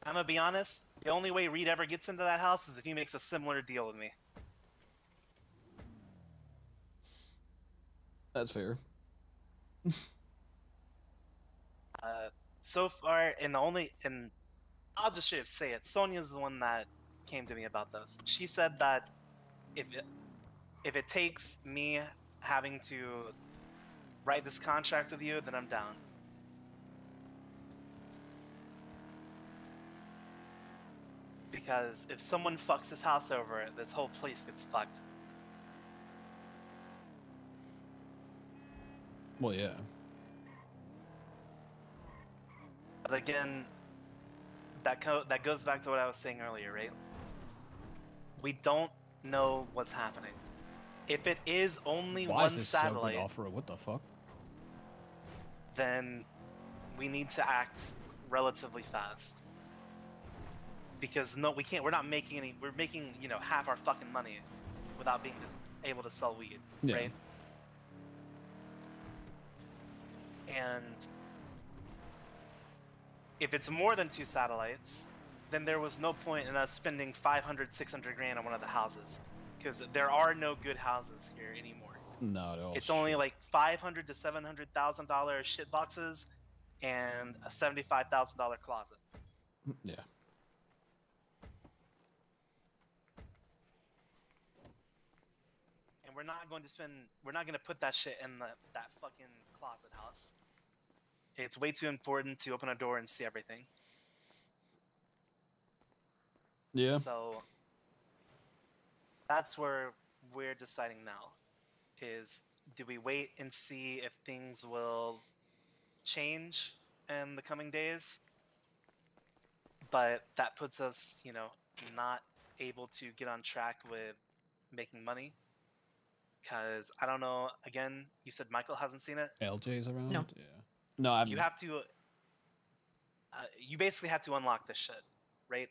I'm gonna be honest. The only way Reed ever gets into that house is if he makes a similar deal with me. That's fair. So far, and I'll just straight up say it. Sonia's the one that came to me about this. She said that if it takes me having to write this contract with you, then I'm down. Because if someone fucks this house over, this whole place gets fucked. Well, yeah. But again, that goes back to what I was saying earlier, right? We don't know what's happening. If it is only Why is one this so good satellite, offer? What the fuck? then we need to act relatively fast. Because no, we can't. We're not making any. We're making half our fucking money without being able to sell weed, Yeah. right? And if it's more than 2 satellites, then there was no point in us spending 500, 600 grand on one of the houses, because there are no good houses here anymore. No, they're all It's only shit. like $500 to $700,000 shit boxes and a $75,000 closet. Yeah. And we're not going to put that shit in that fucking closet house. It's way too important to open a door and see everything. Yeah. So that's where we're deciding now. Is do we wait and see if things will change in the coming days? But that puts us, not able to get on track with making money. Because I don't know. Again, you said Michael hasn't seen it. LJ's around? No. Yeah. No, I'm. You have to. You basically have to unlock this shit, right?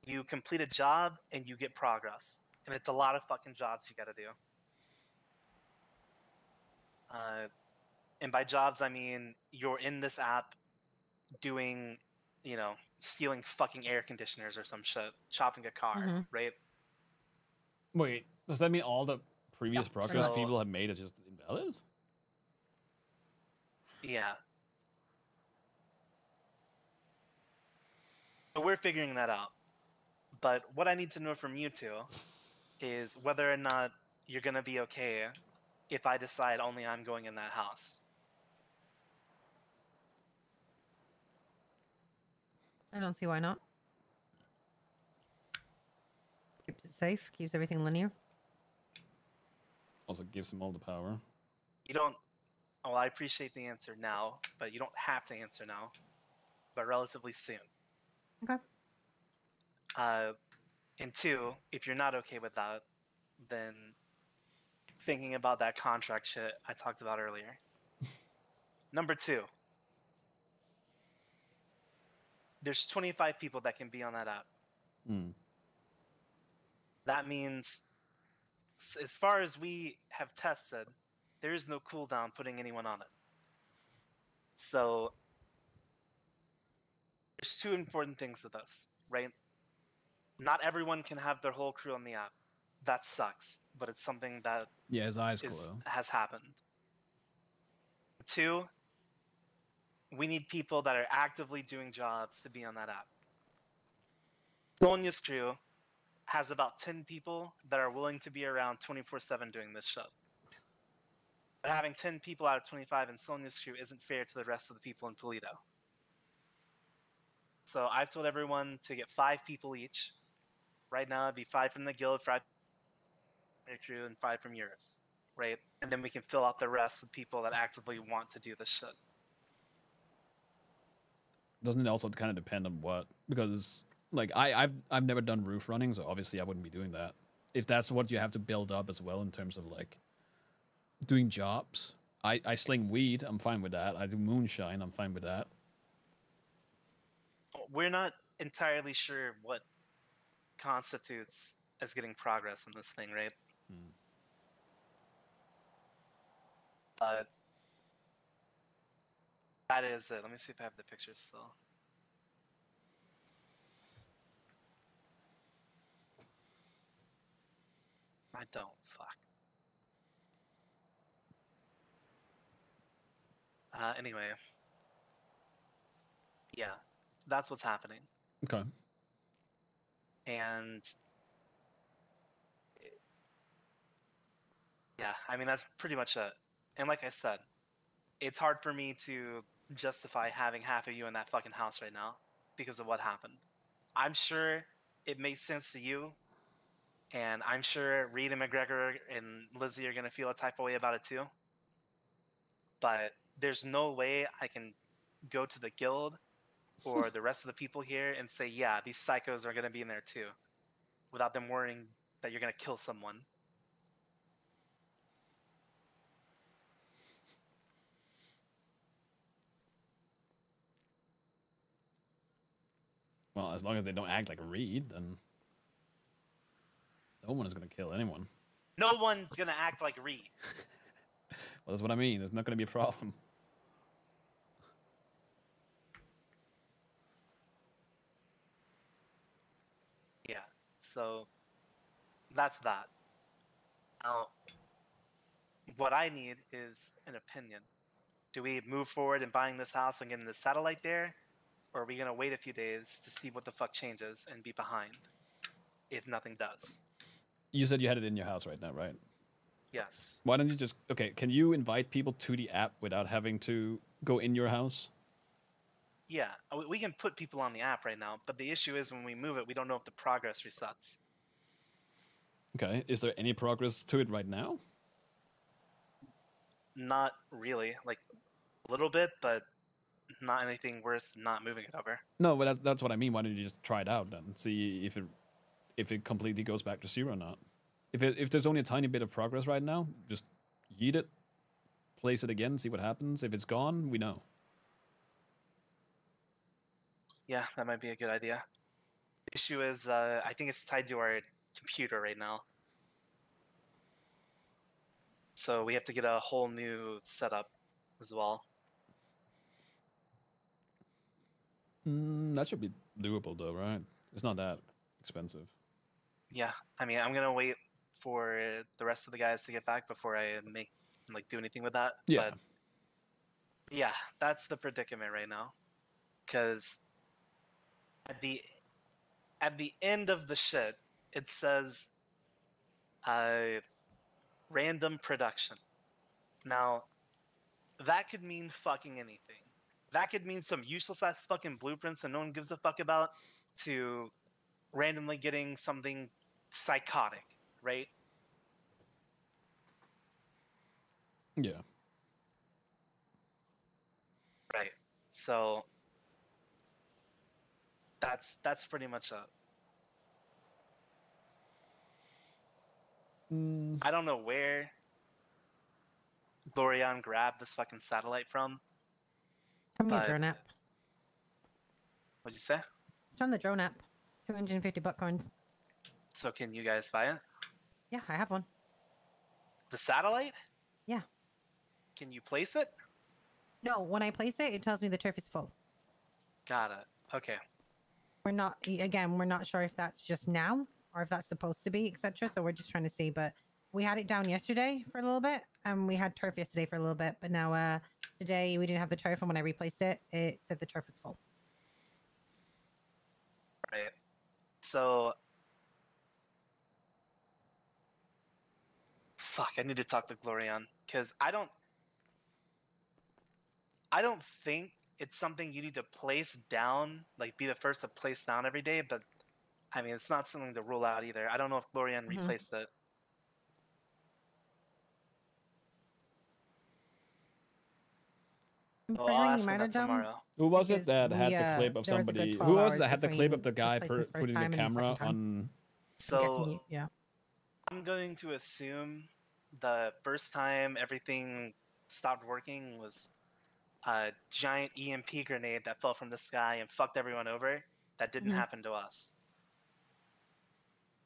You complete a job and you get progress, and it's a lot of fucking jobs you got to do. And by jobs, I mean you're in this app doing, stealing fucking air conditioners or some shit, chopping a car, right? Wait, does that mean all the previous Yeah, progress so- people have made is just invalid? Yeah. So we're figuring that out. But what I need to know from you two is whether or not you're going to be okay if I decide only I'm going in that house. I don't see why not. Keeps it safe, keeps everything linear. Also gives him all the power. You don't... Well, I appreciate the answer now, but you don't have to answer now. But relatively soon. Okay. And 2, if you're not okay with that, then thinking about that contract shit I talked about earlier. Number 2. There's 25 people that can be on that app. That means, as far as we have tested, there is no cooldown putting anyone on it. So, there's 2 important things to this, right? Not everyone can have their whole crew on the app. That sucks, but it's something that Yeah, his eyes glow. has happened. 2, we need people that are actively doing jobs to be on that app. Sonia's crew has about 10 people that are willing to be around 24/7 doing this shit. But having 10 people out of 25 in Sonia's crew isn't fair to the rest of the people in Toledo. So I've told everyone to get 5 people each. Right now, it'd be 5 from the guild, 5 from your crew, and 5 from yours, right? And then we can fill out the rest with people that actively want to do this shit. Doesn't it also kind of depend on what? Because like I've never done roof running, so obviously I wouldn't be doing that. If that's what you have to build up as well in terms of like doing jobs, I sling weed, I'm fine with that. I do moonshine, I'm fine with that. We're not entirely sure what constitutes as getting progress in this thing, right? That is it. Let me see if I have the pictures still. I don't. Fuck. Anyway. Yeah, that's what's happening. Okay. And yeah, I mean, that's pretty much it. And like I said, it's hard for me to justify having half of you in that fucking house right now because of what happened. I'm sure it makes sense to you, and I'm sure Reed and McGregor and Lizzie are going to feel a type of way about it too. But there's no way I can go to the guild or the rest of the people here and say, yeah, these psychos are going to be in there too, without them worrying that you're going to kill someone. Well, as long as they don't act like Reed, then no one is going to kill anyone. No one's going to act like Reed. Well, that's what I mean. There's not going to be a problem. Yeah, so that's that. Now, what I need is an opinion. Do we move forward in buying this house and getting the satellite there? Or are we going to wait a few days to see what the fuck changes and be behind if nothing does? You said you had it in your house right now, right? Yes. Why don't you just... Okay, can you invite people to the app without having to go in your house? Yeah, we can put people on the app right now, but the issue is when we move it, we don't know if the progress resets. Okay, is there any progress to it right now? Not really. Like, a little bit, but not anything worth not moving it over. No, but that's what I mean. Why don't you just try it out then? See if it completely goes back to zero or not. If there's only a tiny bit of progress right now, just yeet it, place it again, see what happens. If it's gone, we know. Yeah, that might be a good idea. The issue is, I think it's tied to our computer right now. So we have to get a whole new setup as well. That should be doable though, right? It's not that expensive. Yeah, I mean, I'm gonna wait for the rest of the guys to get back before I do anything with that. Yeah. But yeah, that's the predicament right now. Because at the end of the shit, it says random production. Now, that could mean fucking anything. That could mean some useless ass fucking blueprints that no one gives a fuck about to randomly getting something psychotic, right? Yeah. Right. So that's pretty much it. I don't know where Glorion grabbed this fucking satellite from. From your But- drone app. What'd you say? It's from the drone app. 250 buck coins. So can you guys buy it? Yeah, I have one. The satellite? Yeah. Can you place it? No, when I place it, it tells me the turf is full. Got it. Okay. We're not, again, we're not sure if that's just now or if that's supposed to be, etc. So we're just trying to see. But we had it down yesterday for a little bit, and we had turf yesterday for a little bit. But now today we didn't have the turf, and when I replaced it, it said the turf was full. Right. So fuck, I need to talk to Glorion because I don't think it's something you need to place down, like be the first to place down every day, but I mean it's not something to rule out either. I don't know if Glorion replaced it. I'm Well, I'll figuring ask you him might have that done. tomorrow. Who was it Because that had we, the clip of there was a good somebody? 12 Who was hours that had the clip of the between guy us placing this first putting the time and the camera second time. on? I'm So guessing yeah. I'm going to assume the first time everything stopped working was a giant EMP grenade that fell from the sky and fucked everyone over. That didn't Mhm. happen to us.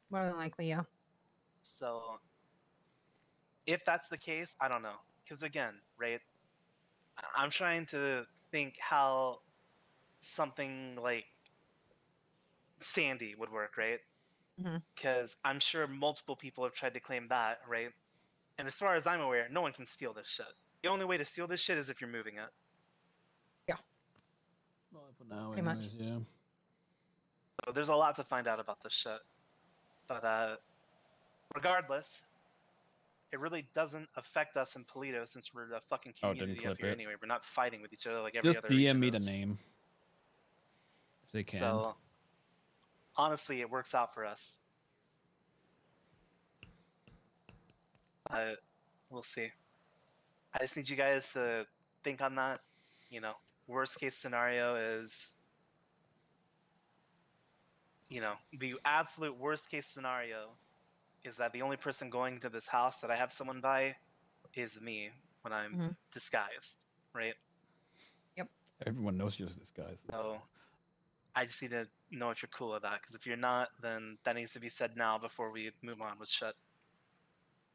More than likely, yeah. So if that's the case, I don't know. Because again, right, I'm trying to think how something like Sandy would work, right? because I'm sure multiple people have tried to claim that, right? And as far as I'm aware, no one can steal this shit. The only way to steal this shit is if you're moving it. Yeah, Well, for now, pretty much. yeah. So there's a lot to find out about this shit. But regardless, it really doesn't affect us in Toledo since we're a fucking Didn't community up clip here it. anyway. We're not fighting with each other like every Just other DM region me the is. name if they can. So honestly, it works out for us. But we'll see. I just need you guys to think on that. You know, worst case scenario is, you know, the absolute worst case scenario is that the only person going to this house that I have someone by is me when I'm disguised, right? Yep. Everyone knows you're this guy. So I just need to know if you're cool with that, because if you're not, then that needs to be said now before we move on with shit.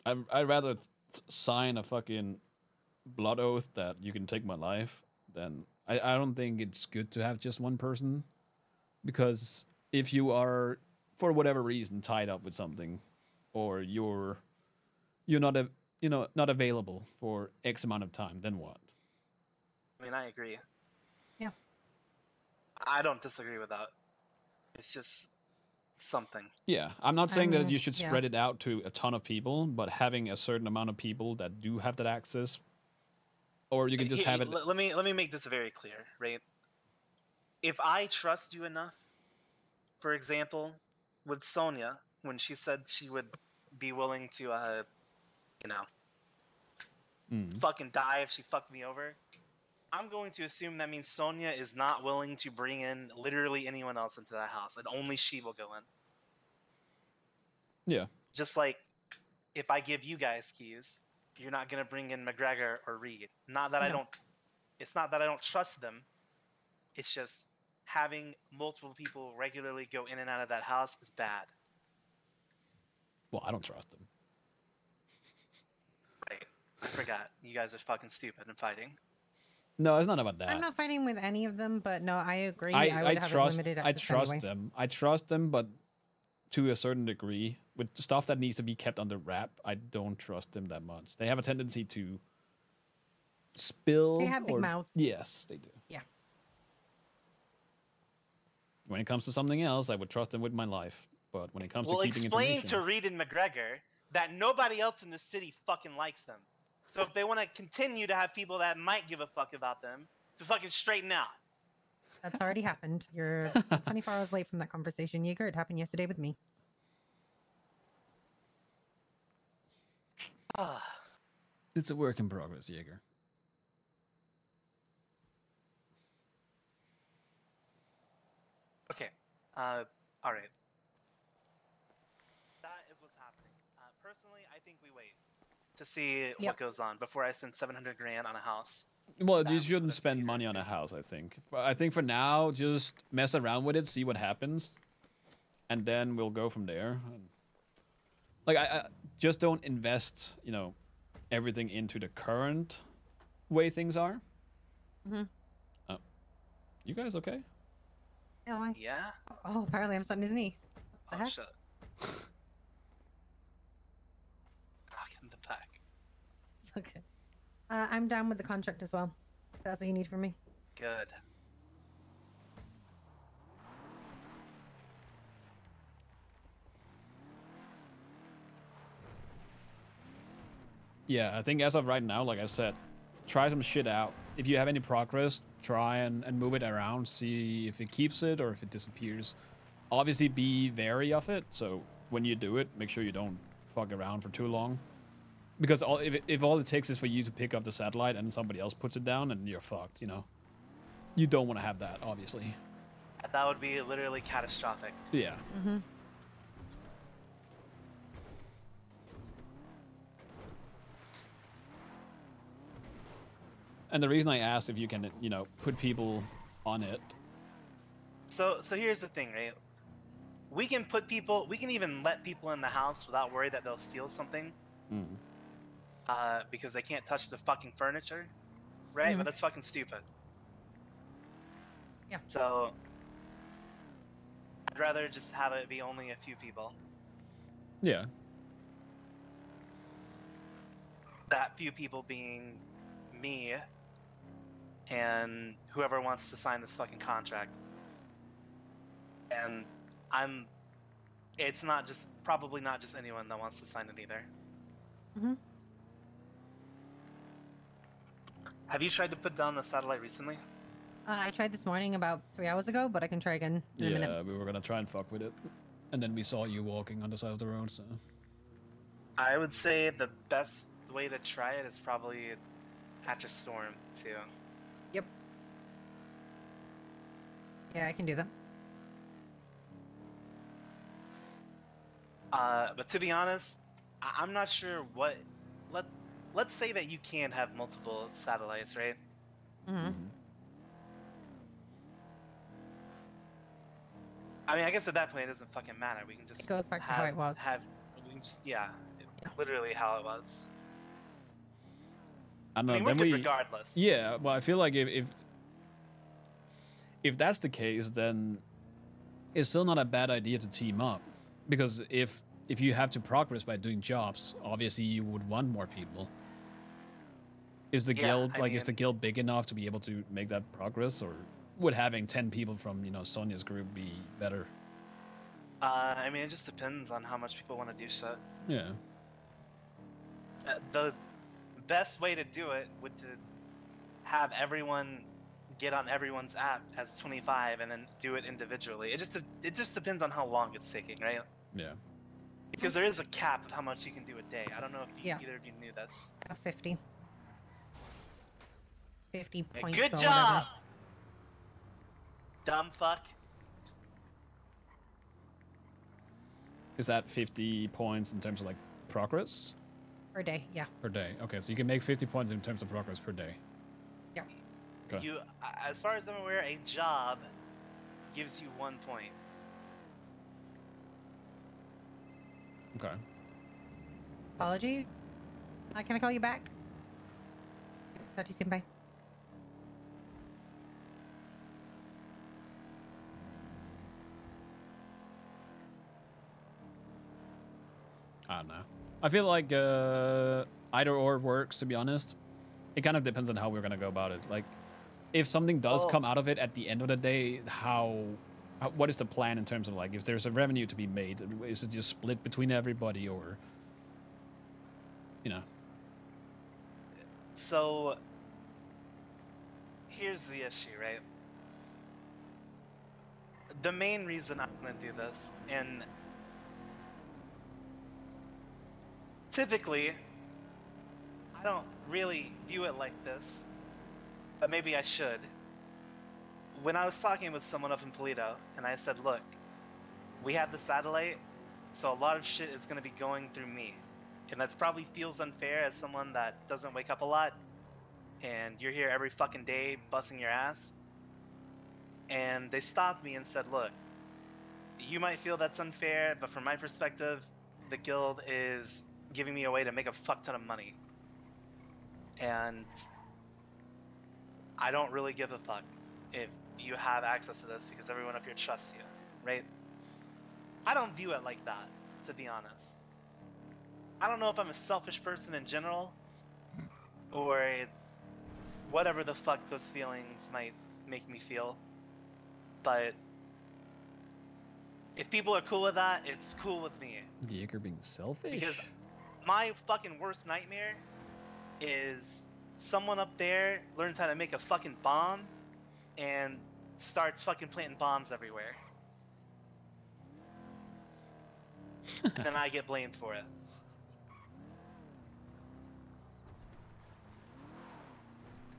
I'd rather sign a fucking blood oath that you can take my life than I don't think it's good to have just one person, because if you are for whatever reason tied up with something, or you're not not available for X amount of time, then what? I mean, I agree. Yeah. I don't disagree with that. It's just something. Yeah, I'm not saying that you should yeah. spread it out to a ton of people, but having a certain amount of people that do have that access, or you can just have it. Let me make this very clear, right? If I trust you enough, for example, with Sonia, when she said she would be willing to, you know, fucking die if she fucked me over, I'm going to assume that means Sonia is not willing to bring in literally anyone else into that house, and only she will go in. Yeah. Just like if I give you guys keys, you're not gonna bring in McGregor or Reed. Not that I don't. It's not that I don't trust them. It's just having multiple people regularly go in and out of that house is bad. Well, I don't trust them. Right. I forgot. You guys are fucking stupid and fighting. No, it's not about that. I'm not fighting with any of them, but no, I agree. I would have trust. limited I access trust anyway. them. I trust them, but to a certain degree, with stuff that needs to be kept under wrap, I don't trust them that much. They have a tendency to spill. They have big mouths. Yes, they do. Yeah. When it comes to something else, I would trust them with my life. But when it comes to keeping explain information, to Reed and McGregor that nobody else in the city fucking likes them. So if they want to continue to have people that might give a fuck about them, to fucking straighten out. That's already happened. You're 24 hours late from that conversation, Yeager. It happened yesterday with me. it's a work in progress, Jaeger. Okay. All right. That is what's happening. Personally, I think we wait to see what goes on before I spend 700 grand on a house. Well, you shouldn't spend money on a house, I think. I think for now, just mess around with it, see what happens, and then we'll go from there. Like, I just don't invest, everything into the current way things are. You guys okay? Yeah? Oh, apparently I'm starting his knee. What the heck? Shit. Back in the back. It's okay. I'm down with the contract as well. If that's what you need from me. Good. Yeah, I think as of right now, like I said, try some shit out. If you have any progress, try and move it around, see if it keeps it or if it disappears. Obviously, be wary of it, so when you do it, make sure you don't fuck around for too long. Because if all it takes is for you to pick up the satellite and somebody else puts it down, then you're fucked, You don't want to have that, obviously. That would be literally catastrophic. Yeah. And the reason I asked if you can, put people on it. So here's the thing, right? We can even let people in the house without worry that they'll steal something. Because they can't touch the fucking furniture, right? But that's fucking stupid. Yeah. So I'd rather just have it be only a few people. Yeah. That few people being me and whoever wants to sign this fucking contract. And it's not just, probably not just anyone that wants to sign it either. Mm-hmm. Have you tried to put down the satellite recently? I tried this morning about 3 hours ago, but I can try again in a minute. Yeah, we were gonna try and fuck with it. And then we saw you walking on the side of the road, so... I would say the best way to try it is probably after storm, too. Yep. Yeah, I can do that. But to be honest, I'm not sure what... Let's say that you can have multiple satellites, right? Mm-hmm. I mean, I guess at that point it doesn't fucking matter. We can just It goes back to how it was. We can just, yeah, literally how it was. I don't know. I mean, we're then good we, regardless. yeah, well, I feel like if that's the case, then it's still not a bad idea to team up, because if you have to progress by doing jobs, obviously you would want more people. Is the guild is the guild big enough to be able to make that progress, or would having 10 people from Sonia's group be better? I mean, it just depends on how much people want to do shit. Yeah. The best way to do it would to have everyone get on everyone's app as 25 and then do it individually. It just depends on how long it's taking, right? Yeah. Because there is a cap of how much you can do a day. I don't know if either of you knew this. 50. 50 Yeah, points. good or job, whatever. dumb fuck. Is that 50 points in terms of like progress? Per day, yeah. Per day. Okay, so you can make 50 points in terms of progress per day. Yeah. Okay. You, as far as I'm aware, a job gives you 1 point. Okay. Apology. Can I call you back? Talk to you soon. Bye. I don't know. I feel like either or works, to be honest. It kind of depends on how we're gonna go about it. Like, if something does come out of it at the end of the day, what is the plan in terms of, like, if there's a revenue to be made? Is it just split between everybody, or So here's the issue, right? The main reason I'm gonna do this, and typically I don't really view it like this, but maybe I should. When I was talking with someone up in Toledo, and I said, look, we have the satellite, so a lot of shit is gonna be going through me. And that probably feels unfair as someone that doesn't wake up a lot, and you're here every fucking day busting your ass. And they stopped me and said, look, you might feel that's unfair, but from my perspective, the guild is giving me a way to make a fuck ton of money. And I don't really give a fuck if you have access to this because everyone up here trusts you, right? I don't view it like that, to be honest. I don't know if I'm a selfish person in general, or whatever the fuck those feelings might make me feel. But if people are cool with that, it's cool with me. Jaeger being selfish? Because my fucking worst nightmare is someone up there learns how to make a fucking bomb and starts fucking planting bombs everywhere. And then I get blamed for it.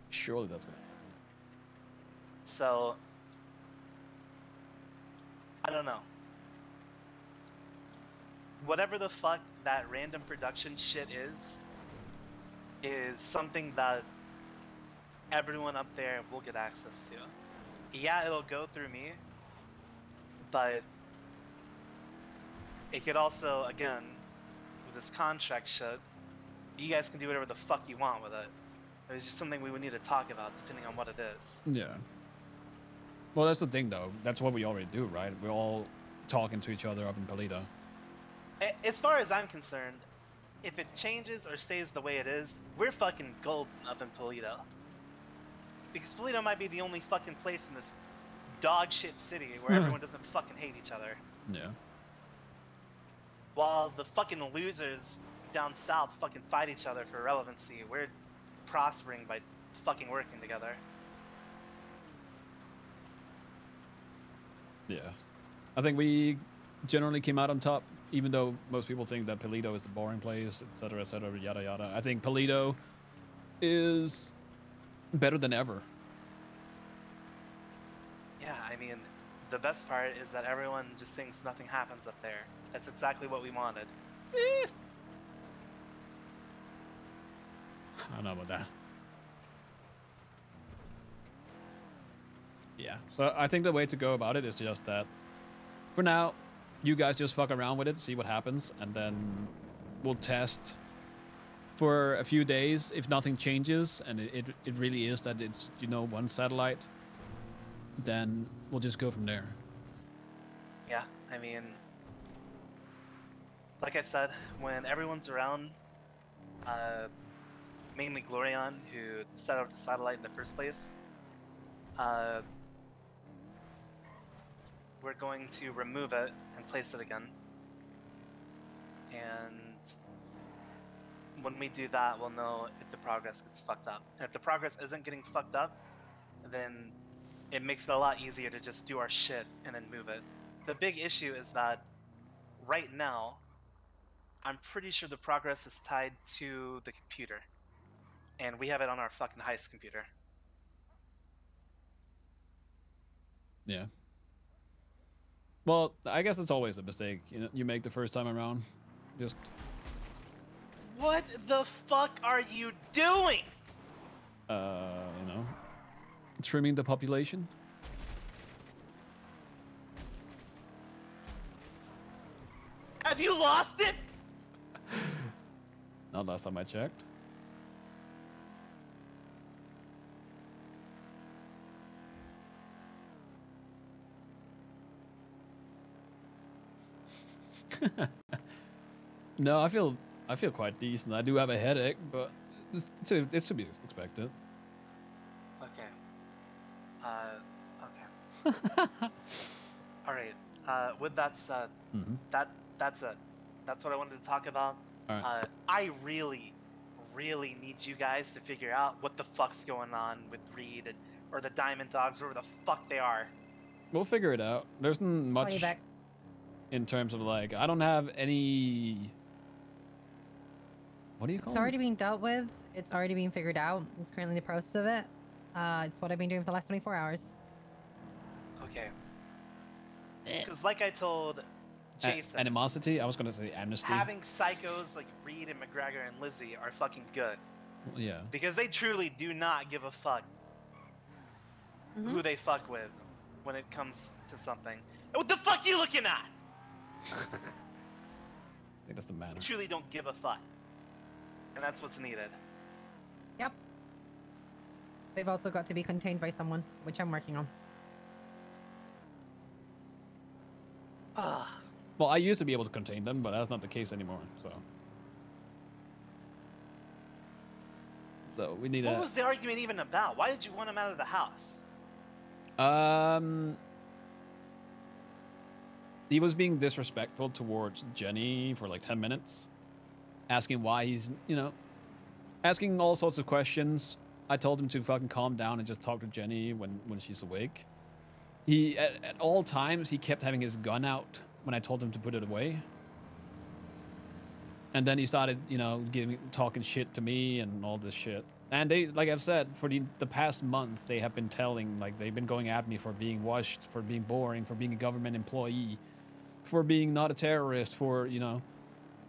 Surely that's gonna. So, I don't know. Whatever the fuck that random production shit is something that everyone up there will get access to. Yeah, it'll go through me, but it could also, again, with this contract shit, you guys can do whatever the fuck you want with it. It's just something we would need to talk about, depending on what it is. Yeah. Well, that's the thing, though. That's what we already do, right? We all talking to each other up in Polito. As far as I'm concerned, if it changes or stays the way it is, we're fucking golden up in Polito. Because Polito might be the only fucking place in this dog shit city where everyone doesn't fucking hate each other. Yeah. While the fucking losers down south fucking fight each other for relevancy, we're prospering by fucking working together. Yeah. I think we generally came out on top, even though most people think that Polito is the boring place, etc., yada yada. I think Polito is better than ever. Yeah, I mean, the best part is that everyone just thinks nothing happens up there. That's exactly what we wanted. I don't know about that. Yeah, so I think the way to go about it is just that for now, you guys just fuck around with it, see what happens, and then we'll test for a few days. If nothing changes and it really is that it's, you know, one satellite, then we'll just go from there. Yeah, I mean, like I said, when everyone's around, mainly Glorion, who set up the satellite in the first place, we're going to remove it and place it again. And when we do that, we'll know if the progress gets fucked up. And if the progress isn't getting fucked up, then it makes it a lot easier to just do our shit and then move it. The big issue is that right now, I'm pretty sure the progress is tied to the computer. And we have it on our fucking heist computer. Yeah. Well, I guess it's always a mistake, you know, you make the first time around. Just What the fuck are you doing? you know, trimming the population. Have you lost it? Not last time I checked. No, I feel quite decent. I do have a headache, but it should be expected. Okay. Okay. All right. With that said, that's it. That's what I wanted to talk about. All right. I really need you guys to figure out what the fuck's going on with Reed or the Diamond Dogs, or whatever the fuck they are. We'll figure it out. There's not Call you much back. in terms of like, I don't have any. What do you call It's already being dealt with. It's already being figured out. It's currently in the process of it. It's what I've been doing for the last 24 hours. Okay. Because like I told Jason, Animosity? I was gonna say amnesty. having psychos like Reed and McGregor and Lizzie are fucking good. Yeah. Because they truly do not give a fuck who they fuck with when it comes to something. What the fuck you looking at? I think that's the matter. They truly don't give a fuck. And that's what's needed. Yep. They've also got to be contained by someone, which I'm working on. Ugh. Well, I used to be able to contain them, but that's not the case anymore. So we need What was the argument even about? Why did you want him out of the house? He was being disrespectful towards Jenny for like 10 minutes, asking why he's, you know, asking all sorts of questions. I told him to fucking calm down and just talk to Jenny when she's awake. He, at all times, he kept having his gun out when I told him to put it away. And then he started, you know, talking shit to me and all this shit. And they, like I've said, for the past month, they have been telling, like, they've been going at me for being washed, for being boring, for being a government employee, for being not a terrorist, for, you know,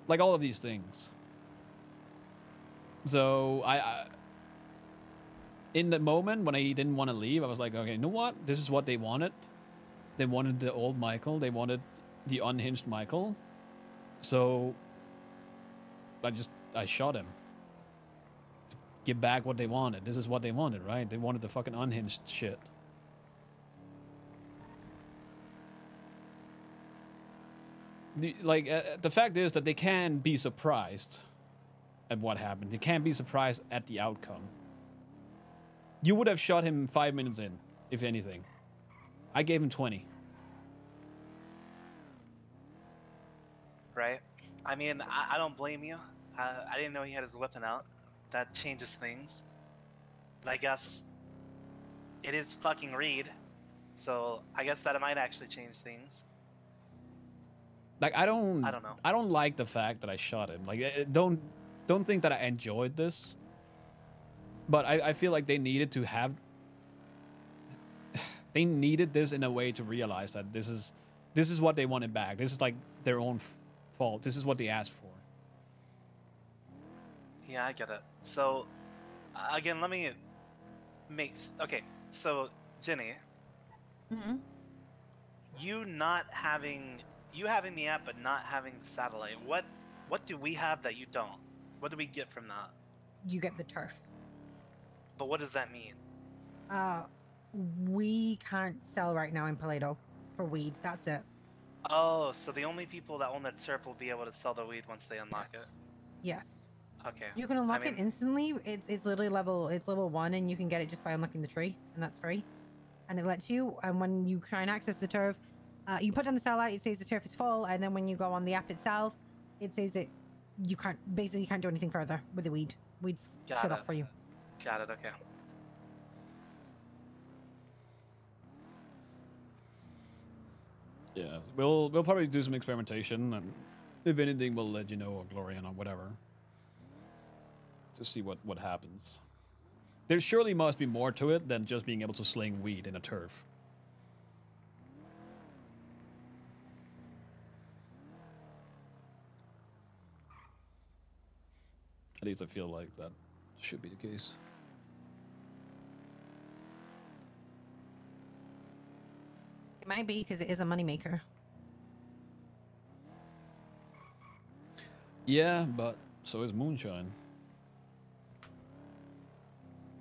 like all of these things. So I in the moment when I didn't want to leave, I was like, okay, you know what? This is what they wanted. They wanted the old Michael. They wanted the unhinged Michael. So I shot him. To give back what they wanted. This is what they wanted, right? They wanted the fucking unhinged shit. The fact is that they can be surprised at what happened. They can't be surprised at the outcome. You would have shot him 5 minutes in, if anything. I gave him 20. Right? I mean, I don't blame you. I didn't know he had his weapon out. That changes things. But I guess it is fucking Reed, so I guess that might actually change things. Like I don't know. I don't like the fact that I shot him. Like don't think that I enjoyed this. But I feel like they needed to have they needed this in a way to realize that this is what they wanted back. This is like their own fault. This is what they asked for. Yeah, I get it. So again, let me make okay. So Jenny, Mm-hmm. you having the app but not having the satellite. What do we have that you don't? What do we get from that? You get the turf. But what does that mean? We can't sell right now in Paleto for weed. That's it. Oh, so the only people that own that turf will be able to sell the weed once they unlock Yes. Yes. it. Okay. You can unlock I mean, it instantly. It's literally level 1, and you can get it just by unlocking the tree, and that's free. And it lets you. And when you try and access the turf, you put down the satellite. It says the turf is full, and then when you go on the app itself, it says that you can't do anything further with the weed. Weed's shut off for you. Got it. Okay. Yeah, we'll probably do some experimentation, and if anything, we'll let you know, or Glorian, or whatever, to see what happens. There surely must be more to it than just being able to sling weed in a turf. At least I feel like that should be the case. It might be because it is a moneymaker. Yeah, but so is moonshine.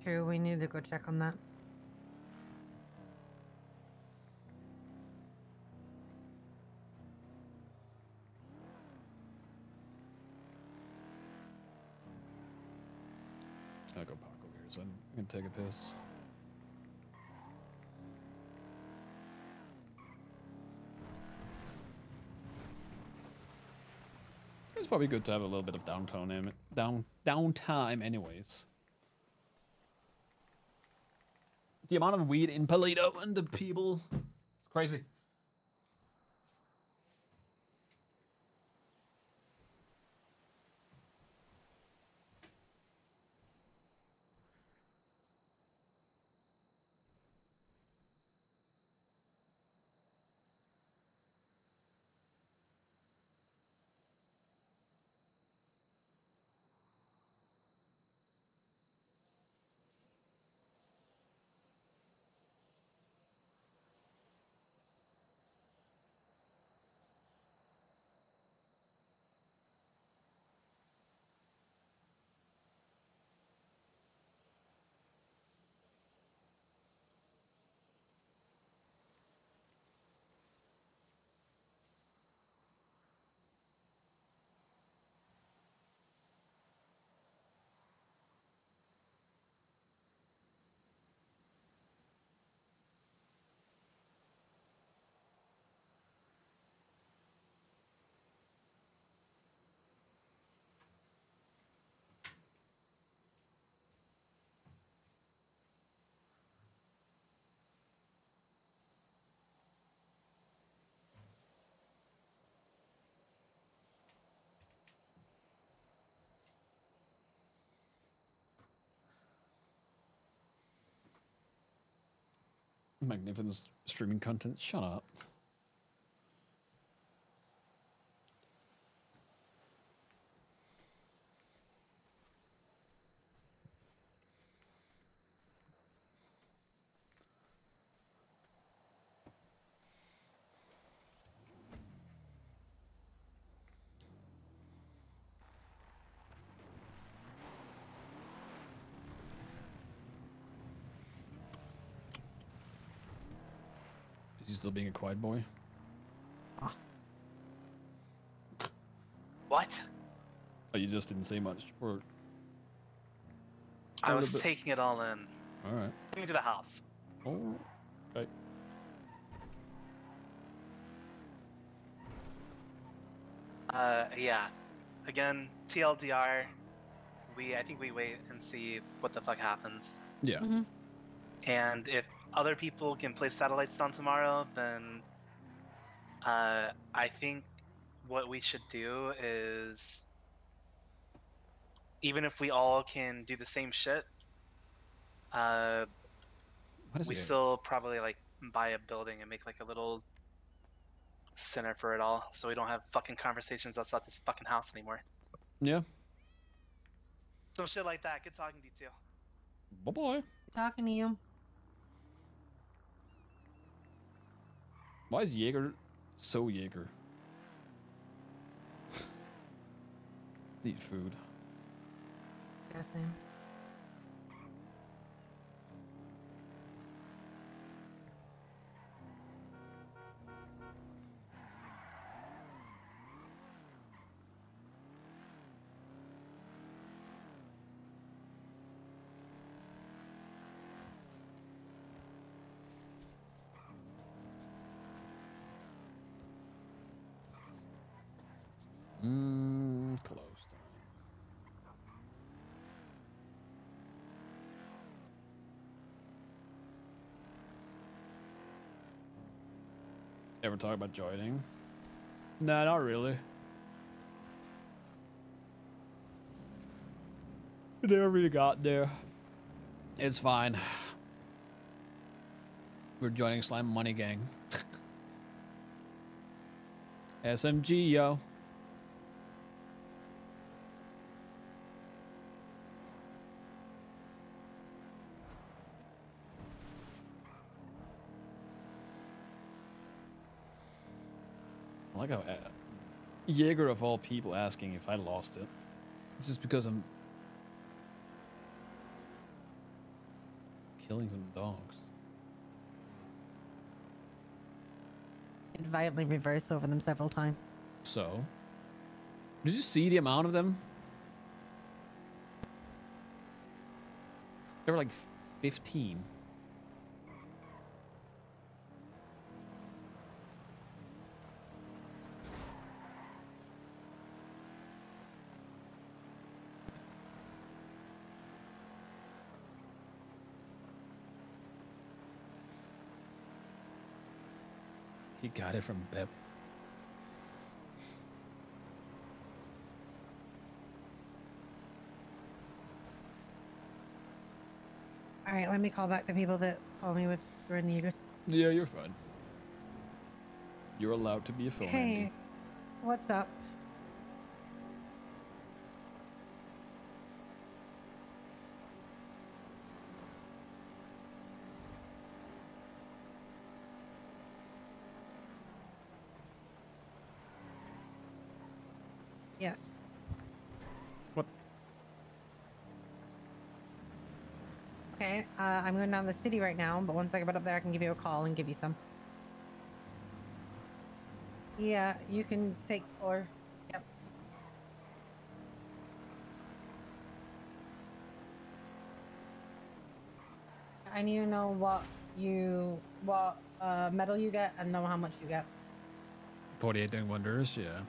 True, we need to go check on that. I'll go park over here so I can take a piss. It's probably good to have a little bit of downtime anyways. The amount of weed in Paleto and the people, it's crazy. Magnificent streaming content. Shut up. Is he still being a quiet boy? Ah. Oh, you just didn't say much. Or I a was little bit. taking it all in. All right. Take me to the house. Oh, okay. Yeah. Again, TLDR. I think we wait and see what the fuck happens. Yeah. Mhm. And if other people can place satellites down tomorrow, then I think what we should do is, even if we all can do the same shit, uh, What is we it? still probably like buy a building and make like a little center for it all, so we don't have fucking conversations outside this fucking house anymore. Yeah. Some shit like that. Good talking to you too. Bye bye. Talking to you. Why is Jaeger so Jaeger? Need food. Guessing. Close time. Ever talk about joining? Nah, not really. We never really got there. It's fine. We're joining Slime Money Gang. SMG, yo. I like how Jaeger of all people asking if I lost it. It's just because I'm killing some dogs. It violently reversed over them several times. So, did you see the amount of them? There were like 15. He got it from Bep. All right, let me call back the people that called me with Red Negers. Yeah, you're fine. You're allowed to be a phone. Hey, Andy. what's up? Yes. What? Okay, I'm going down to the city right now, but once I get up there, I can give you a call and give you some. Yeah, you can take 4. Yep. I need to know what medal you get and know how much you get. 48 doing wonders, yeah.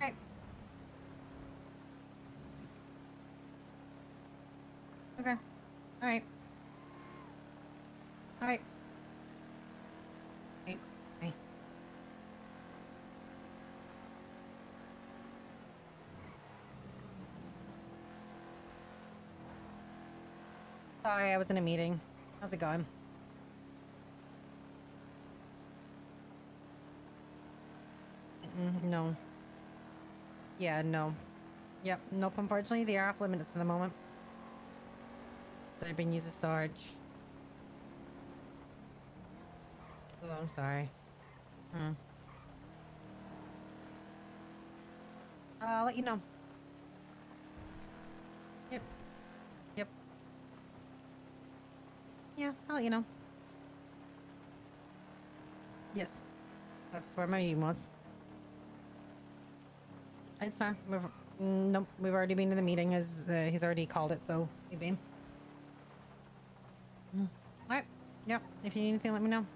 Okay. Okay. All right. All right. Hey. Hey. Sorry, I was in a meeting. How's it going? No. Yeah, no. Yep, nope, unfortunately, they are off limits at the moment. They've been used as storage. Oh, I'm sorry. I'll let you know. Yep. Yep. Yeah, I'll let you know. Yes. That's where my meeting was. It's fine. Nope, we've already been to the meeting. As he's already called it, so we've been. All right. Yep. If you need anything, let me know.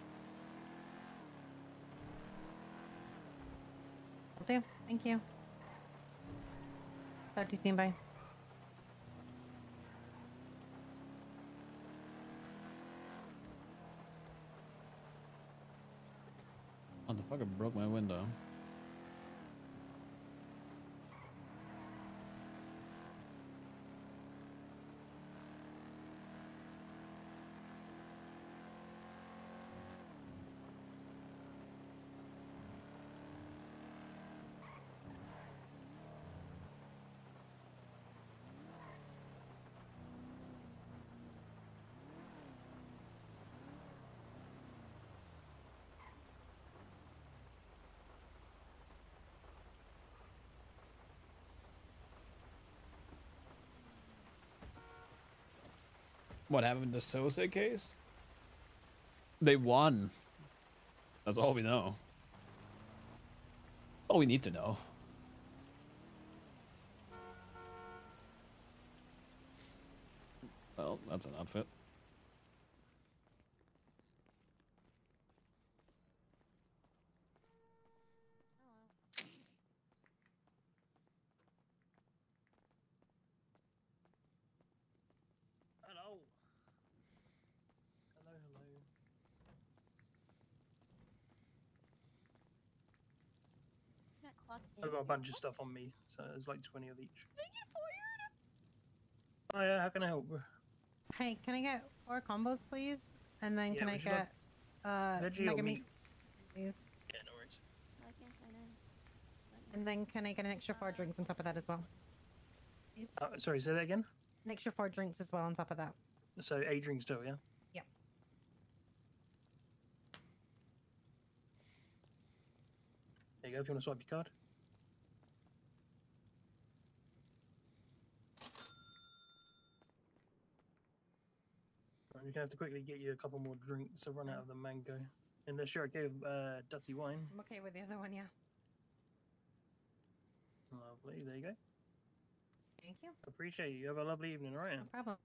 Will do. Thank you. Talk to you soon. Bye. Motherfucker broke my window. What happened in the Sosa case? They won. That's all we know. All we need to know. Well, that's an outfit. Hello. Hello, hello. That clock. I've got a bunch of stuff on me, so there's like 20 of each. Oh yeah, how can I help? Hey, can I get 4 combos, please? And then Yeah, can I would you like get veggie or mega meat? meats, please? Yeah, no worries. I can kind of. And then can I get an extra 4 drinks on top of that as well? Please? Sorry, say that again? An extra 4 drinks as well on top of that. So 8 drinks still, yeah? Yep. There you go, if you want to swipe your card. Right, you're gonna have to quickly get you a couple more drinks to run out of the mango. Unless you're okay with Dutty wine. I'm okay with the other one, yeah. Lovely, there you go. Thank you. Appreciate you. Have a lovely evening, alright? No problem.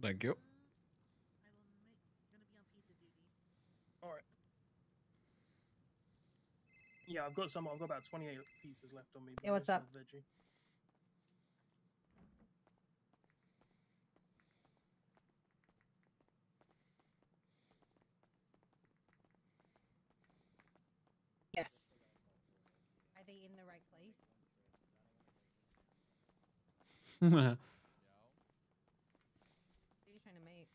Thank you. Alright. Yeah, I've got about 28 pieces left on me. but Yeah, what's most up? are veggie. Yes. Are they in the right place? What are you trying to make?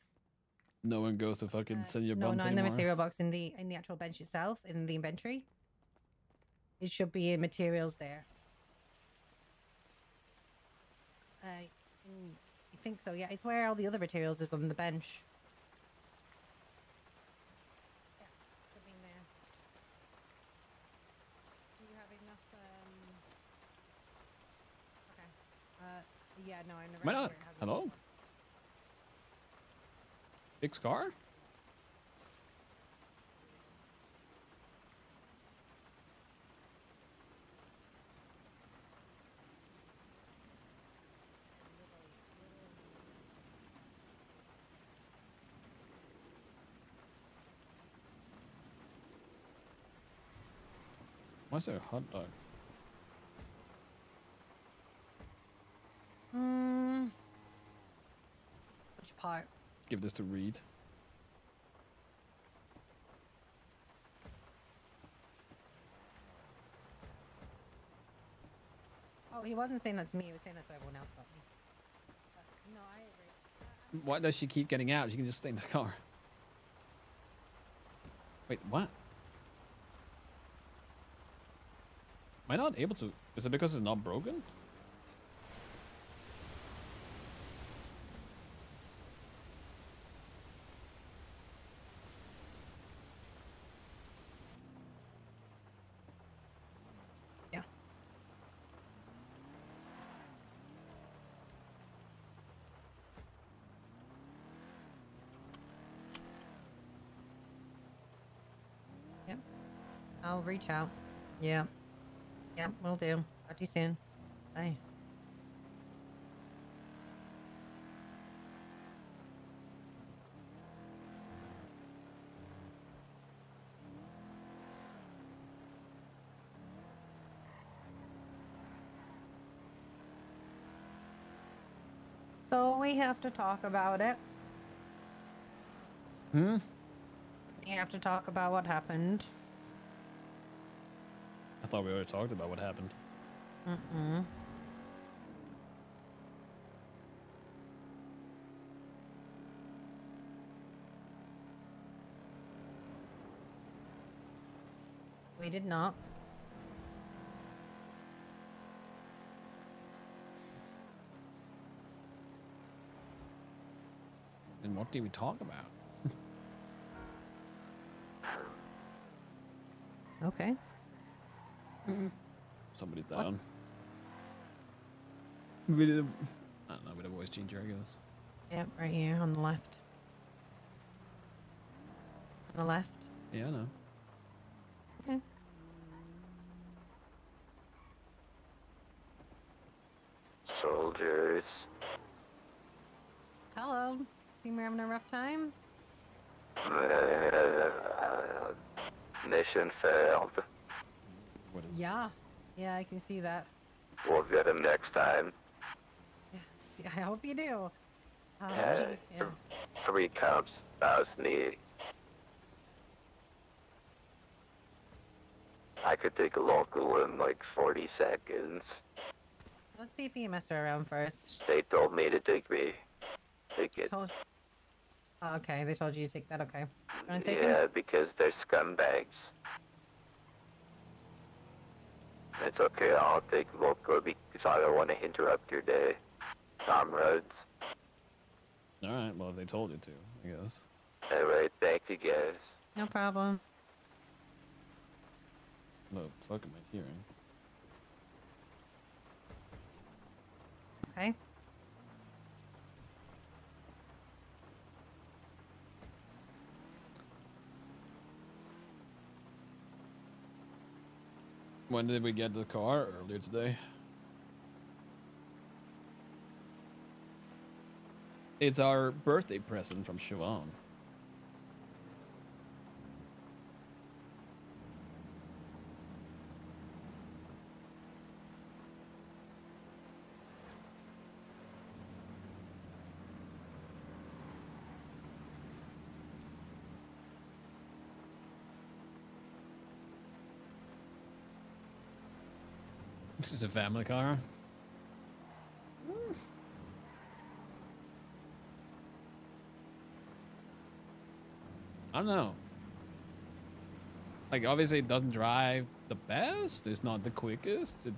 No one goes to fucking send your No, buns not in the anymore. material box. In the actual bench itself, in the inventory. It should be in materials there. I think so. Yeah, it's where all the other materials is on the bench. Yeah, should be in there. Do you have enough? Okay. Yeah, no, I've never. Why had not? where it has it Hello? before. Fixed car? Why is there a hot dog? Which part? Give this to Reed. Oh, he wasn't saying that to me. He was saying that to everyone else but me. But, no, I agree. Why does she keep getting out? She can just stay in the car. Wait, what? Am I not able to? Is it because it's not broken? Yeah. I'll reach out. Yeah. Yep, will do. Talk to you soon. Bye. So we have to talk about it. Hmm? We have to talk about what happened. I thought we already talked about what happened. Mm-mm. We did not. And what did we talk about? Okay. Somebody's What? down. With a, I don't know, with a voice changer, I guess. Yep, right here on the left. On the left. Yeah, I know. Okay. Soldiers. Hello. Think we're having a rough time? Mission failed. What is Yeah. this? Yeah, I can see that. We'll get him next time. Yes, I hope you do. Yeah. Yeah. 3 cups, need. I could take a local in like 40 seconds. Let's see if you mess her around first. They told me to take me. Take it. Oh, okay, they told you to take that. Okay. You want to take him? Yeah, because they're scumbags. It's okay, I'll take local because I don't want to interrupt your day. Comrades. Alright, well, if they told you to, I guess. Alright, thank you guys. No problem. The fuck am I hearing? Okay. When did we get the car? Earlier today. It's our birthday present from Siobhan. This is a family car. I don't know. Like, obviously it doesn't drive the best. It's not the quickest. It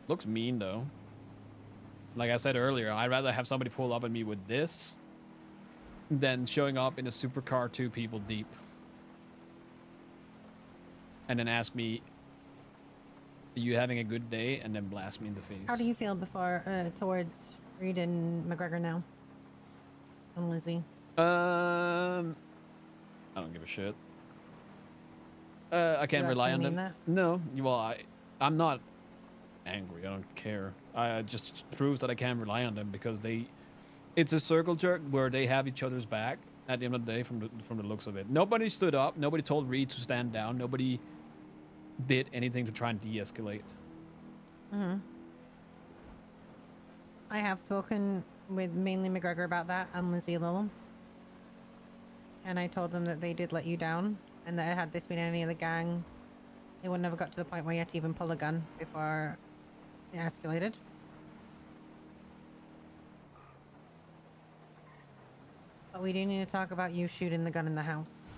looks mean, though. Like I said earlier, I'd rather have somebody pull up at me with this than showing up in a supercar 2 people deep. And then ask me, are you having a good day? And then blast me in the face. How do you feel before towards Reed and McGregor now? And Lizzie. I don't give a shit. I can't You rely actually on them. mean that? No, well, I'm not angry. I don't care. I just proves that I can't rely on them because it's a circle jerk where they have each other's back at the end of the day from the looks of it. Nobody stood up. Nobody told Reed to stand down. Nobody did anything to try and de-escalate. Mm-hmm. I have spoken with mainly McGregor about that and Lizzie a little. And I told them that they did let you down and that had this been any of the gang, they would never got to the point where you had to even pull a gun before it escalated. But we do need to talk about you shooting the gun in the house.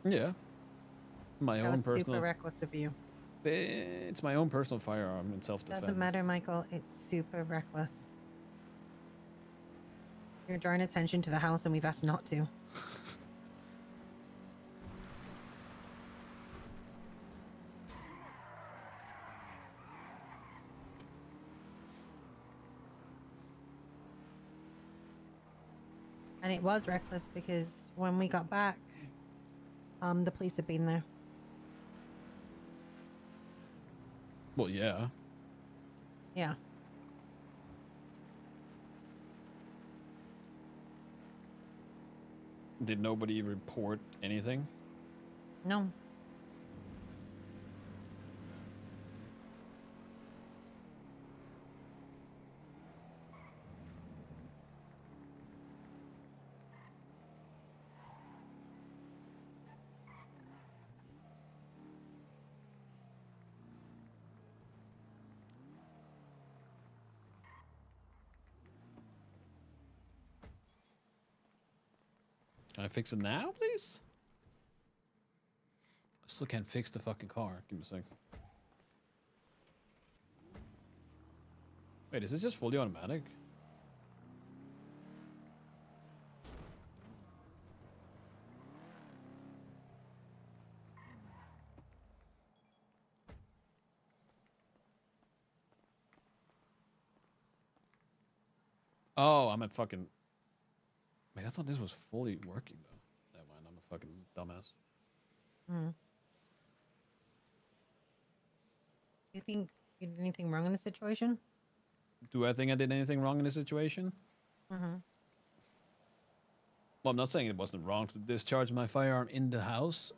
Yeah. My That own was super personal. reckless of you. It's my own personal firearm in self-defense. Doesn't matter, Michael. It's super reckless. You're drawing attention to the house and we've asked not to. And it was reckless because when we got back, the police had been there. Well, yeah. Yeah. Did nobody report anything? No. Can I fix it now, please? I still can't fix the fucking car. Give me a sec. Wait, is this just fully automatic? Oh, I'm a fucking... Wait, I thought this was fully working, though. Never mind, I'm a fucking dumbass. Mm. You think you did anything wrong in the situation? Do I think I did anything wrong in this situation? Mm-hmm. Well, I'm not saying it wasn't wrong to discharge my firearm in the house.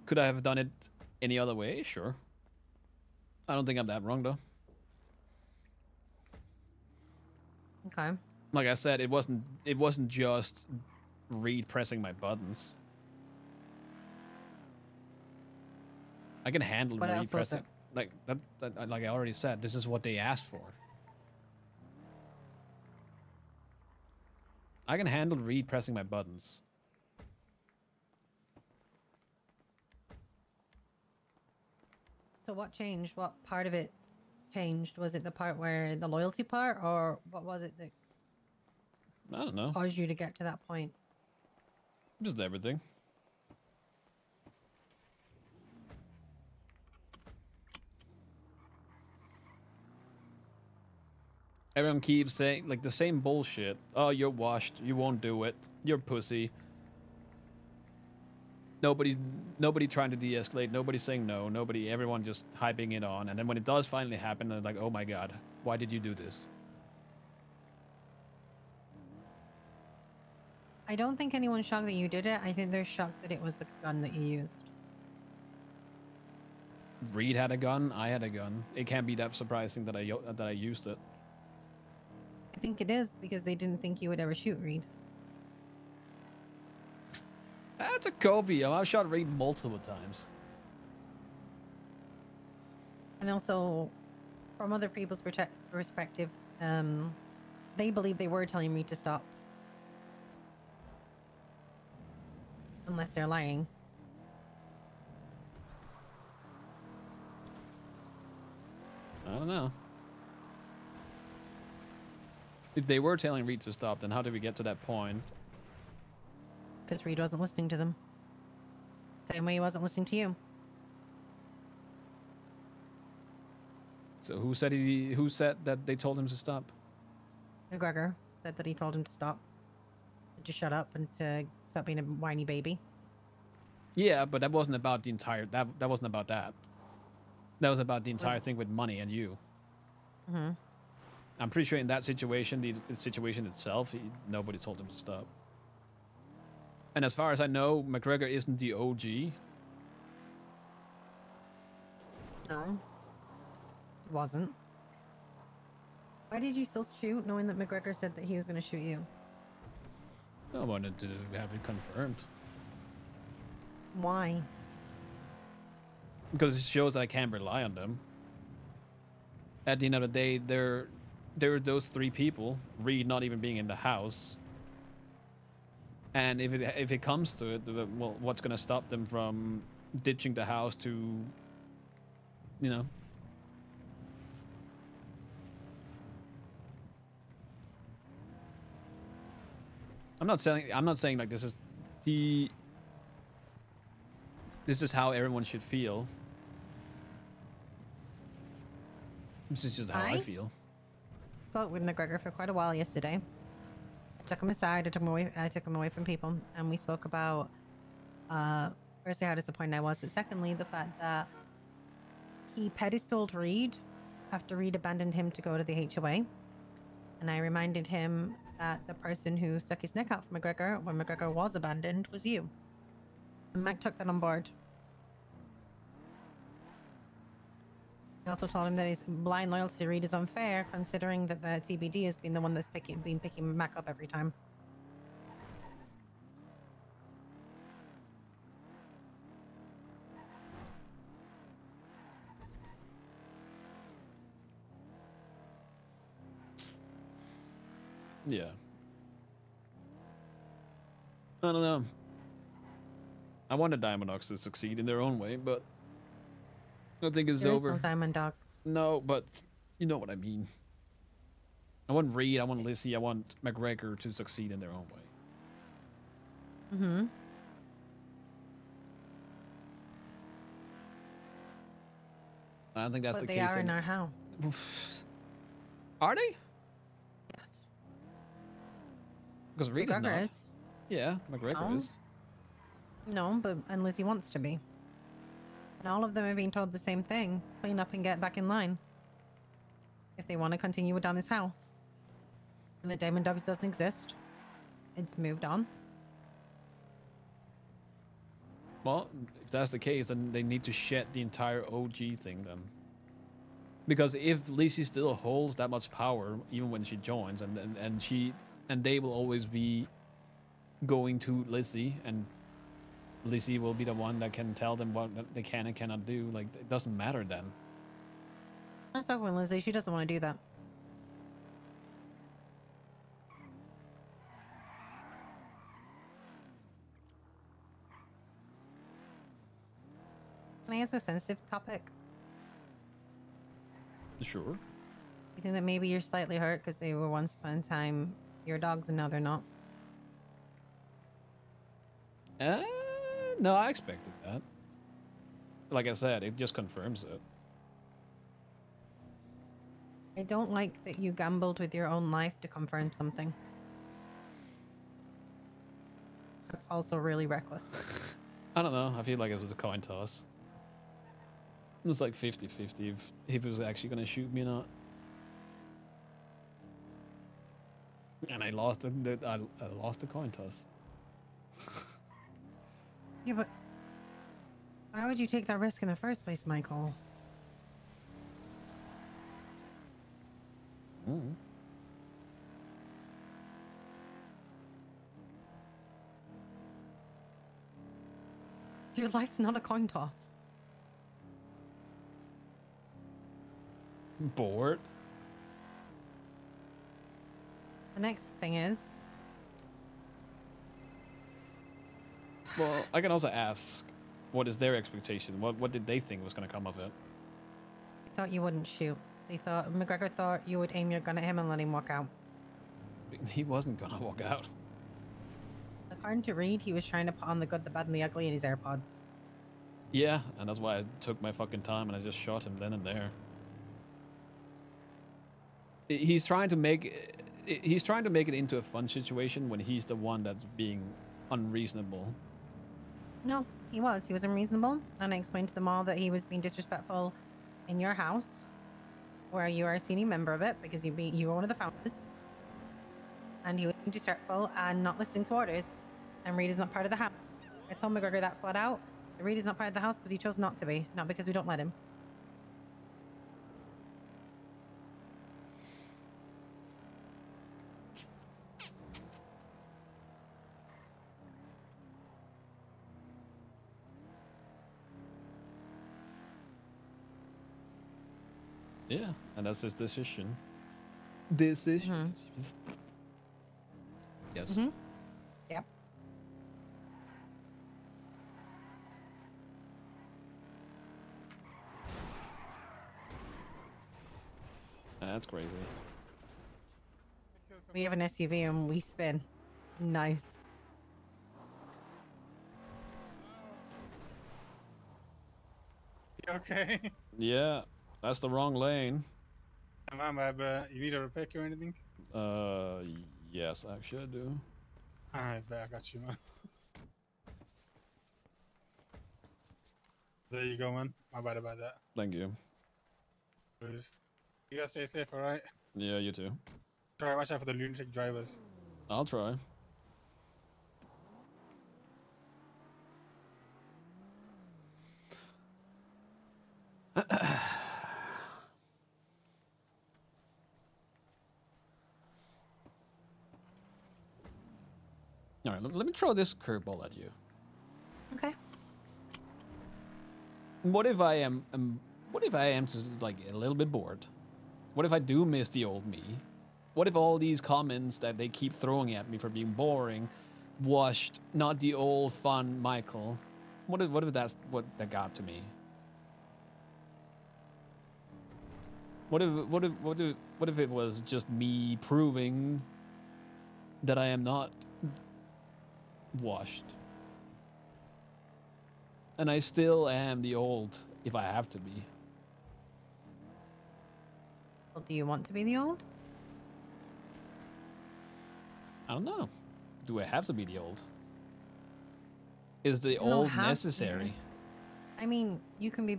Could I have done it any other way? Sure. I don't think I'm that wrong, though. Okay. Like I said, it wasn't just Reed pressing my buttons. I can handle What else Reed was pressing. it? Like like I already said, this is what they asked for. I can handle Reed pressing my buttons. So what changed? What part of it changed? Was it the part where the loyalty part, or what was it that I don't know. caused you to get to that point? Just everything. Everyone keeps saying like the same bullshit. Oh, you're washed. You won't do it. You're pussy. Nobody trying to de-escalate. Nobody saying no. Everyone just hyping it on. And then when it does finally happen, they're like, oh my god, why did you do this? I don't think anyone's shocked that you did it. I think they're shocked that it was a gun that you used. Reed had a gun. I had a gun. It can't be that surprising that I used it. I think it is because they didn't think you would ever shoot Reed. That's a Kobe. I've shot Reed multiple times. And also, from other people's perspective, they believe they were telling Reed to stop. Unless they're lying. I don't know. If they were telling Reed to stop, then how did we get to that point? Because Reed wasn't listening to them. Same way he wasn't listening to you. So who said that they told him to stop? McGregor said that he told him to stop. To shut up and to stop being a whiny baby. Yeah, but that wasn't about the entire... That wasn't about that. That was about the entire thing with money and you. Mm-hmm. I'm pretty sure in that situation, the situation itself, nobody told him to stop. And as far as I know, McGregor isn't the OG. No. It wasn't. Why did you still shoot knowing that McGregor said that he was going to shoot you? I wanted to have it confirmed. Why? Because it shows that I can't rely on them. At the end of the day, there are those three people, Reed not even being in the house. And if it comes to it, well, what's going to stop them from ditching the house to, you know? I'm not saying like this is how everyone should feel. This is just how I feel. Spoke with McGregor for quite a while yesterday. Took him aside. I took him away from people, and we spoke about firstly how disappointed I was, but secondly the fact that he pedestaled Reed after Reed abandoned him to go to the HOA, and I reminded him that the person who stuck his neck out for McGregor when McGregor was abandoned was you. And Mike took that on board. I also told him that his blind loyalty to Reed is unfair, considering that the TBD has been the one that's been picking Mac up every time. Yeah. I don't know. I want the Diamond Dogs to succeed in their own way, but I think it's There is over. no Diamond Dogs. No, but you know what I mean. I want Reed, I want Lizzie, I want McGregor to succeed in their own way. Mm-hmm. I don't think that's But the they case. are in our house. Are they? Yes. Because Reed is McGregor not. is. Yeah, McGregor No. is. No, but and Lizzie wants to be. And all of them are being told the same thing. Clean up and get back in line. If they want to continue down this house. And the Diamond Dogs doesn't exist. It's moved on. Well, if that's the case, then they need to shed the entire OG thing then. Because if Lizzie still holds that much power, even when she joins, and they will always be going to Lizzie, and Lizzie will be the one that can tell them what they can and cannot do. Like, it doesn't matter then. I was talking with Lizzie. She doesn't want to do that. Can I ask a sensitive topic? Sure. You think that maybe you're slightly hurt because they were once upon a time your dogs and now they're not? No, I expected that. Like I said, it just confirms it. I don't like that you gambled with your own life to confirm something. That's also really reckless. I don't know. I feel like it was a coin toss. It was like 50-50 if he was actually going to shoot me or not. And I lost I lost the coin toss. Yeah, but why would you take that risk in the first place, Michael? Mm. Your life's not a coin toss. Bored? The next thing is, Well, I can also ask, what is their expectation? What did they think was going to come of it? they thought you wouldn't shoot. They thought McGregor thought you would aim your gun at him and let him walk out. He wasn't going to walk out. According to Reed, he was trying to put on the good, the bad, and the ugly in his AirPods. Yeah, and that's why I took my fucking time and I just shot him then and there. He's trying to make it into a fun situation when he's the one that's being unreasonable. No, he was. He was unreasonable, and I explained to them all that he was being disrespectful in your house, where you are a senior member of it because you were one of the founders, and he was being disrespectful and not listening to orders. And Reed is not part of the house. I told McGregor that flat out. Reed is not part of the house because he chose not to be, not because we don't let him. Yeah, and that's his decision. Decision. Yes. Mm-hmm. Yep. That's crazy. We have an SUV and we spin. Nice. Okay. Yeah, that's the wrong lane. My bad, but you need a repair or anything? Yes, actually I do. I bet I got you, man. There you go, man. My bad about that. Thank you. Please. You guys stay safe, alright? Yeah, you too. Try watch out for the lunatic drivers. I'll try. All right, let me throw this curveball at you. Okay. What if I am what if I am just like a little bit bored? What if I do miss the old me? What if all these comments that they keep throwing at me for being boring, washed, not the old fun Michael? What if that's what that got to me? What if it was just me proving that I am not washed? And I still am the old if I have to be. Well, do you want to be the old? I don't know. Do I have to be the old? Is the You don't old have to. necessary? I mean, you can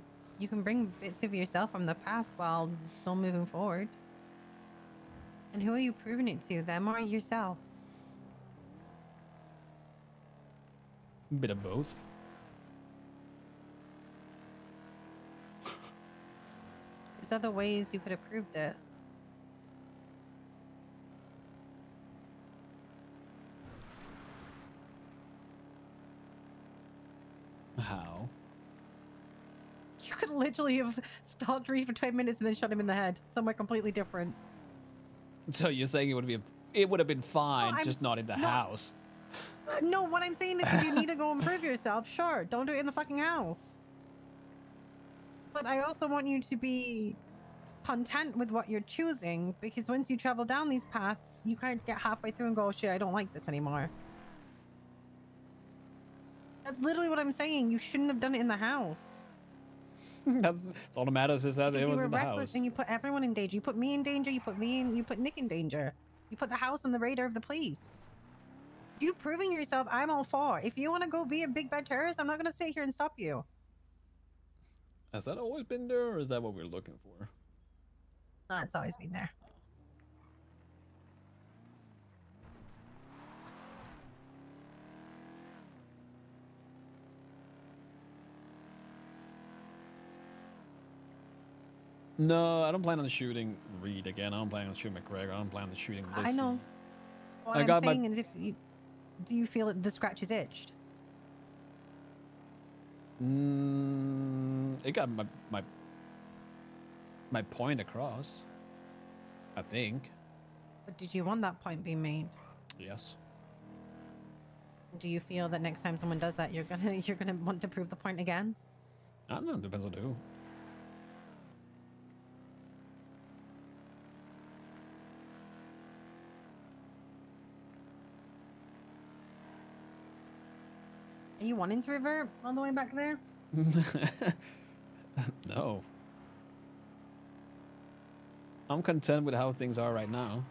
bring bits of yourself from the past while still moving forward. And who are you proving it to, them or yourself? Bit of both. There's other ways you could have proved it. How? You could literally have stalked Reed for 20 minutes and then shot him in the head. Somewhere completely different. So you're saying it would have been fine, I'm just not in the house. No, what I'm saying is if you need to go and prove yourself, sure. Don't do it in the fucking house. But I also want you to be content with what you're choosing, because once you travel down these paths, you can't get halfway through and go, shit, I don't like this anymore. That's literally what I'm saying. You shouldn't have done it in the house. That's all that matters is that Because it you was were in the reckless house. and you put everyone in danger. You put me in danger. You put Nick in danger. You put the house on the radar of the police. You proving yourself, I'm all for. If you want to go be a big bad terrorist, I'm not going to sit here and stop you. Has that always been there, or is that what we're looking for? No, it's always been there. No, I don't plan on shooting Reed again. I don't plan on shooting McGregor. I don't plan on shooting Lissy. I know. What I I'm got saying is, do you feel that the scratch is itched? It got my point across. I think. But did you want that point being made? Yes. Do you feel that next time someone does that, you're gonna want to prove the point again? I don't know. It depends on who. Are you wanting to revert all the way back there? No. I'm content with how things are right now.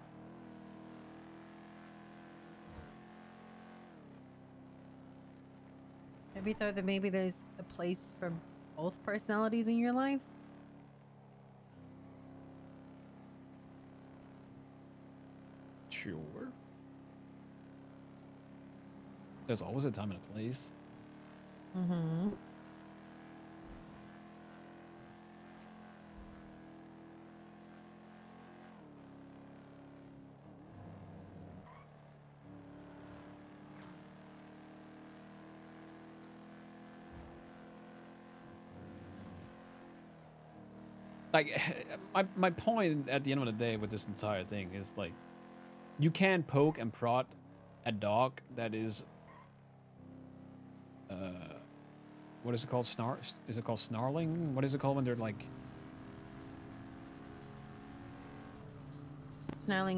Have you thought that maybe there's a place for both personalities in your life? Sure. There's always a time and a place. Mm-hmm. Like, my point at the end of the day with this entire thing is, like, you can't poke and prod a dog that is what is it called? Is it called snarling? What is it called when they're like Snarling